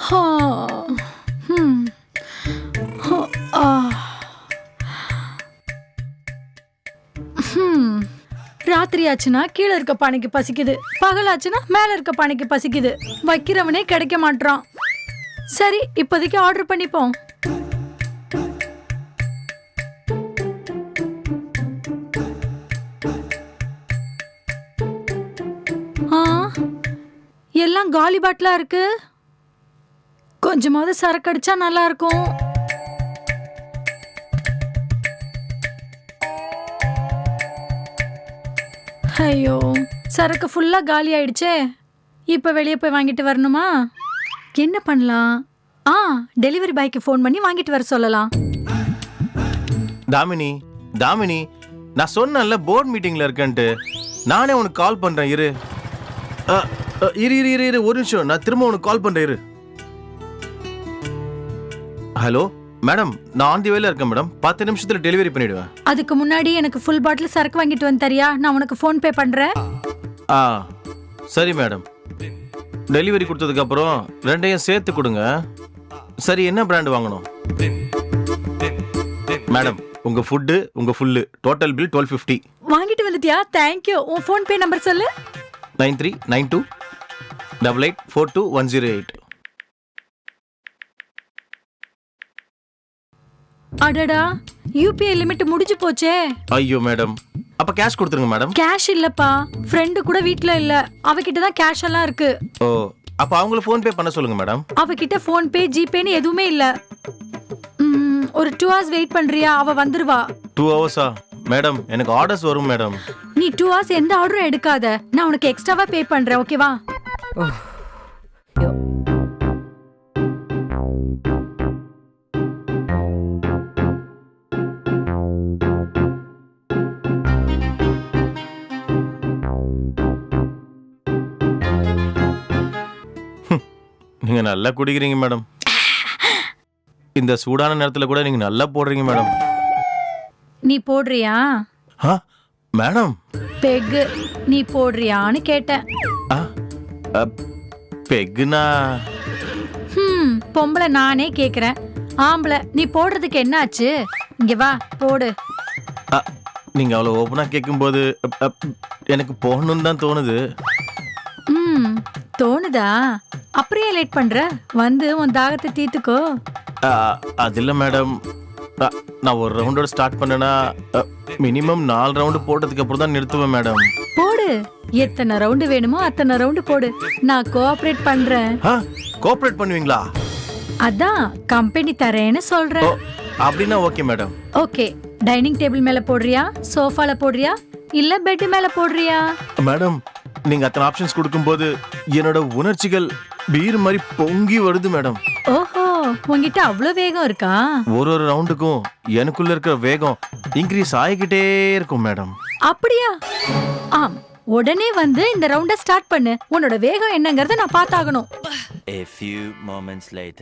ஹா. ஹம். ஹோ. ஆ. ஹம். ராத்திரி ஆச்சுன்னா கீழே இருக்க பானைக்கு பசிக்குது, பகலாச்சுன்னா மேல இருக்க பானைக்கு பசிக்குது. வைக்கிறவனே கிடைக்க மாட்றான். சரி, இப்போதைக்கு ஆர்டர் பண்ணிப்போம். ஆ, எல்லாம் காலி பாட்டிலா இருக்கு. கொஞ்சமாவது சரக்கு அடிச்சா நல்லா இருக்கும். ஐயோ, சரக்கு ஃபுல்லா காலி ஆயிடுச்சே. இப்ப வெளியே போய் வாங்கிட்டு வரணுமா? என்ன பண்ணலாம்? ஆ, டெலிவரி பாய்க்கு ஃபோன் பண்ணி வாங்கிட்டு வர சொல்லலாம். தாமினி, தாமினி, நான் சொன்னேன்ல போர்ட் மீட்டிங்ல இருக்கேன்ட்டு. நானே உனக்கு கால் பண்றேன், இரு. அ, அ, இரு இரு இரு இரு ஒரு நிமிஷம், நான் திரும்ப உனக்கு கால் பண்றேன், இரு. ஹலோ மேடம், நான் ஆன் தி வேல இருக்கேன் மேடம். 10 நிமிஷத்துல டெலிவரி பண்ணிடுவேன். அதுக்கு முன்னாடி எனக்கு ஃபுல் பாட்டில் சரக்கு வாங்கிட்டு வந்து தரியா? நான் உனக்கு ஃபோன் பே பண்றேன். ஆ சரி மேடம். டெலிவரி கொடுத்ததுக்கு அப்புறம் ரெண்டையும் சேர்த்து கொடுங்க. சரி, என்ன பிராண்ட் வாங்கணும்? மேடம், உங்க ஃபுட்டு உங்க ஃபுல்லு டோட்டல் பில் 1250. வாங்கிட்டு வந்துட்டியா? தேங்க்யூ. உன் ஃபோன் பே நம்பர் சொல்லு. 9392884210. அடடா, யூபிஐ லிமிட் முடிஞ்சு போச்சே. ஐயோ மேடம், அப்ப கேஷ் கொடுத்துருங்க மேடம். கேஷ் இல்லப்பா, ஃப்ரெண்டு கூட வீட்ல இல்ல. அவகிட்ட தான் கேஷ் எல்லாம் இருக்கு. ஓ, அப்ப அவங்கள ஃபோன் பே பண்ண சொல்லுங்க மேடம். அவகிட்ட ஃபோன் பே ஜிபேன்னு எதுவுமே இல்ல. ஒரு 2 hours வெயிட் பண்றியா? அவ வந்துருவா. 2 hours-ஆ? மேடம், எனக்கு ஆர்டர்ஸ் வரும் மேடம். நீ 2 hours எந்த ஆர்டரும் எடுக்காத. நான் உனக்கு எக்ஸ்ட்ராவா பே பண்றேன், ஓகேவா? நீங்க நல்லா குடிக்கிறீங்க மேடம். இந்த சூடான நேரத்துல கூட நீங்க நல்லா போடுறீங்க மேடம். நீ போடுறியா? ஆ மேடம், பெக் நீ போடுறியான்னு கேட்டேன். ஆ பெக்குனா? பொம்பளை நானே கேக்குறேன். ஆம்பளை நீ போடுறதுக்கு என்ன ஆச்சு? இங்க வா, போடு. நீங்க அவ்வளவு ஓப்பனா கேட்கும்போது எனக்கு போகணும்னு தான் தோணுது. தோணுதா? அப்படியே லேட் பண்ற? வந்து உன் தாகத்தை தீத்துக்கோ. அது இல்ல மேடம், நான் ஒரு ரவுண்டோட ஸ்டார்ட் பண்ணேன்னா மினிமம் 4 ரவுண்டு போட்டதுக்கு அப்புறம் தான் நிறுத்துவேன் மேடம். போடு, எத்தனை ரவுண்டு வேணுமோ அத்தனை ரவுண்டு போடு. நான் கோஆபரேட் பண்றேன். கோஆபரேட் பண்ணுவீங்களா? அதான் கம்பெனி தரேன்னு சொல்றேன். அப்படின்னா okay madam. Okay, dining table மேல போடுறியா, சோஃபால போடுறியா, இல்ல பெட் மேல போடுறியா? மேடம், நீங்க அத்தனை ஆப்ஷன்ஸ் கொடுக்கும்போது என்னோட உணர்ச்சிகள் பீர் மாதிரி பொங்கி வருது மேடம். ஓஹோ, உன்கிட்ட அவ்வளவு வேகம் இருக்கா? ஒரு ரவுண்டுக்கும் எனக்குள்ள இருக்கிற வேகம் இன்க்ரீஸ் ஆகிக்கிட்டே இருக்கும் மேடம். அப்படியா? ஆம், உடனே வந்து இந்த ரவுண்ட ஸ்டார்ட் பண்ணு. உன்னோட வேகம் என்னங்கறத நான் பார்த்தாகணும். A few moments later.